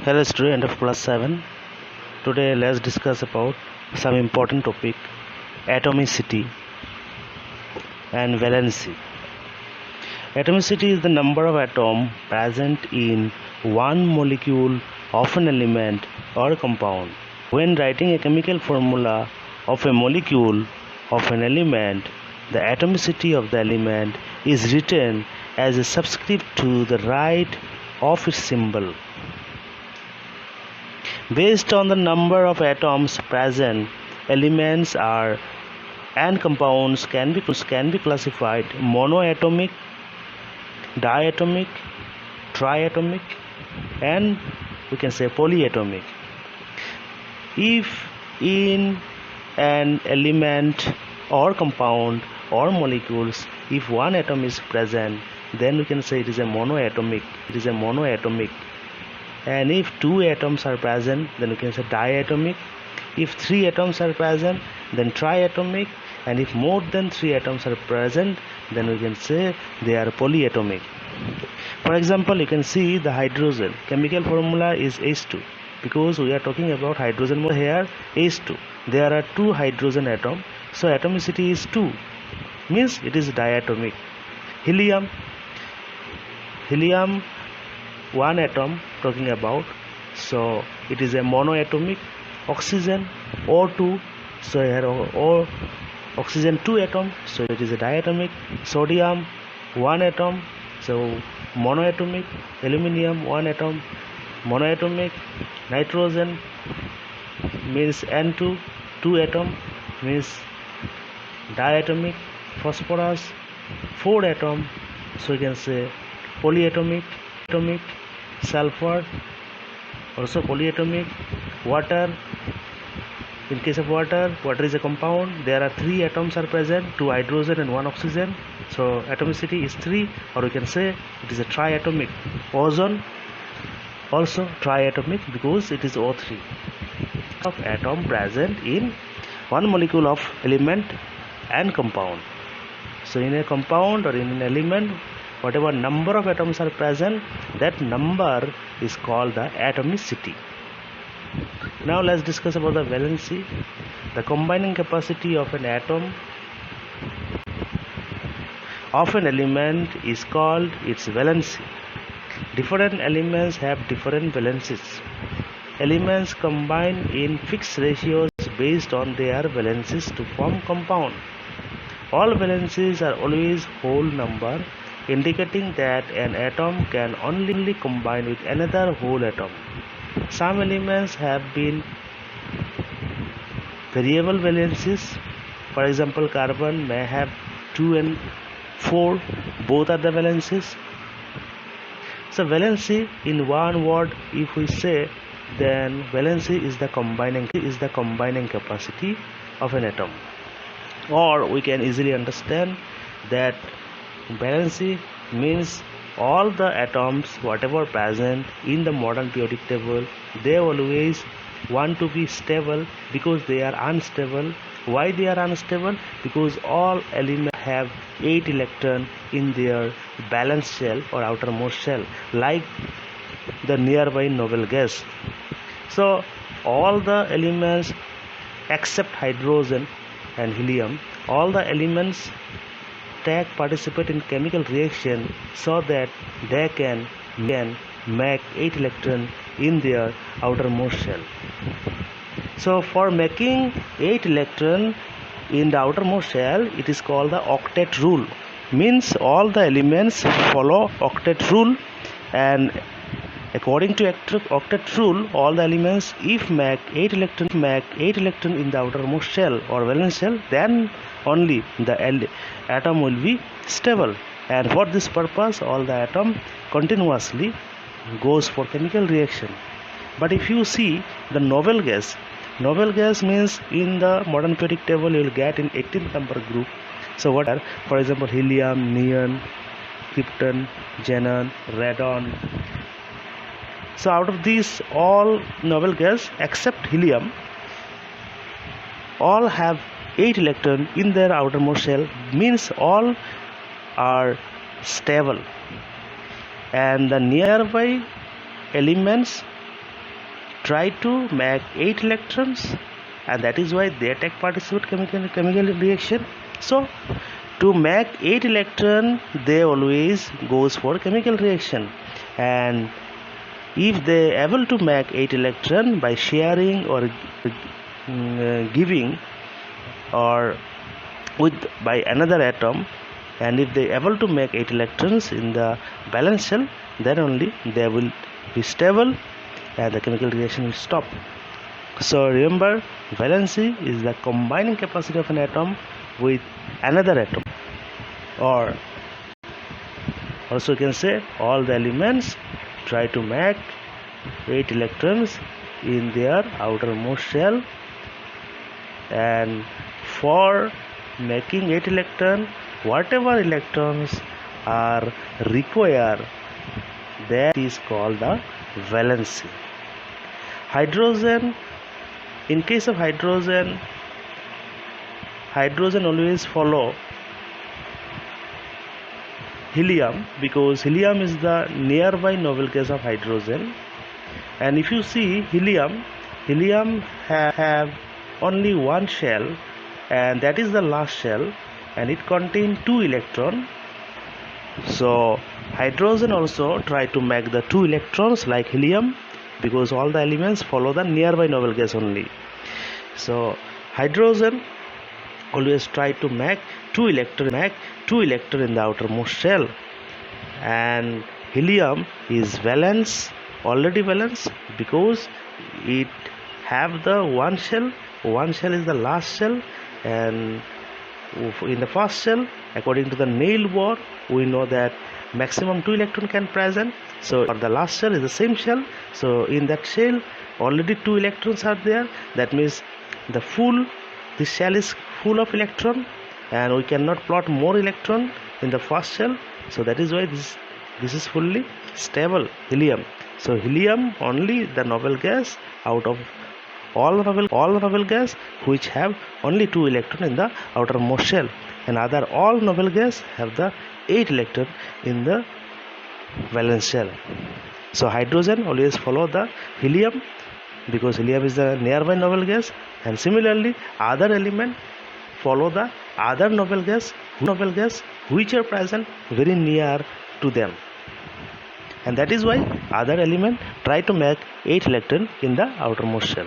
Hello student of class 7. Today let's discuss about some important topic, atomicity and valency. Atomicity is the number of atoms present in one molecule of an element or compound. When writing a chemical formula of a molecule of an element, the atomicity of the element is written as a subscript to the right of its symbol. Based on the number of atoms present, elements are and compounds can be classified monoatomic, diatomic, triatomic, and we can say polyatomic. If in an element or compound or molecules, if one atom is present, then we can say it is a monoatomic. And if two atoms are present, then we can say diatomic. If three atoms are present, then triatomic. And if more than three atoms are present, then we can say they are polyatomic. For example, you can see the hydrogen chemical formula is H2, because we are talking about hydrogen here. H2, there are two hydrogen atoms, so atomicity is 2, means it is diatomic. Helium, one atom talking about, so it is a monoatomic. Oxygen, O2, so here O oxygen 2 atom, so it is a diatomic. Sodium, 1 atom, so monoatomic. Aluminium, 1 atom, monoatomic. Nitrogen means N2, 2 atom, means diatomic. Phosphorus, 4 atom, so you can say polyatomic. Sulfur, also polyatomic. Water, in case of water is a compound, there are 3 atoms are present, 2 hydrogen and 1 oxygen, so atomicity is 3, or we can say it is a triatomic. Ozone, also triatomic, because it is O3. Of atom present in one molecule of element and compound. So in a compound or in an element, whatever number of atoms are present, that number is called the atomicity. Now let's discuss about the valency. The combining capacity of an atom of an element is called its valency. Different elements have different valencies. Elements combine in fixed ratios based on their valencies to form compound. All valencies are always whole number, indicating that an atom can only combine with another whole atom. Some elements have been variable valencies. For example, carbon may have 2 and 4, both are the valencies. So valency, in one word if we say, then valency is the combining capacity of an atom. Or we can easily understand that valency means all the atoms whatever present in the modern periodic table, they always want to be stable because they are unstable. Why they are unstable? Because all elements have 8 electrons in their valence shell or outermost shell, like the nearby noble gas. So all the elements except hydrogen and helium, all the elements participate in chemical reaction so that they can make 8 electrons in their outermost shell. So for making 8 electrons in the outermost shell, it is called the octet rule. Means all the elements follow octet rule, and according to octet rule, all the elements if make 8 electrons in the outermost shell or valence shell, then only the atom will be stable. And for this purpose, all the atom continuously goes for chemical reaction. But if you see the noble gas means in the modern periodic table you will get in 18th number group. So what are, for example, helium, neon, krypton, xenon, radon. So out of these all noble gas except helium, all have 8 electrons in their outermost shell, means all are stable, and the nearby elements try to make 8 electrons, and that is why they take participate chemical reaction. So to make 8 electron, they always goes for chemical reaction, and if they able to make 8 electron by sharing or giving or with by another atom, and if they able to make 8 electrons in the valence shell, then only they will be stable and the chemical reaction will stop. So remember, valency is the combining capacity of an atom with another atom, or also you can say all the elements try to make 8 electrons in their outermost shell, and for making 8 electron, whatever electrons are required, that is called the valency. Hydrogen, in case of hydrogen always follow helium, because helium is the nearby noble gas of hydrogen. And if you see helium have only one shell, and that is the last shell, and it contains 2 electrons. So hydrogen also try to make the 2 electrons like helium, because all the elements follow the nearby noble gas only. So hydrogen always try to make 2 electrons in the outermost shell, and helium is already valence, because it have the one shell is the last shell, and in the first shell, according to the Néel bohr, we know that maximum 2 electron can present. So the last shell is the same shell, so in that shell already 2 electrons are there. That means this shell is full of electron, and we cannot plot more electron in the first shell. So that is why this is fully stable helium. So helium only the noble gas out of all noble gas which have only 2 electron in the outermost shell, and all noble gas have the 8 electron in the valence shell. So hydrogen always follow the helium, because helium is the nearby noble gas, and similarly other element follow the other noble gas which are present very near to them, and that is why other element try to make 8 electron in the outermost shell.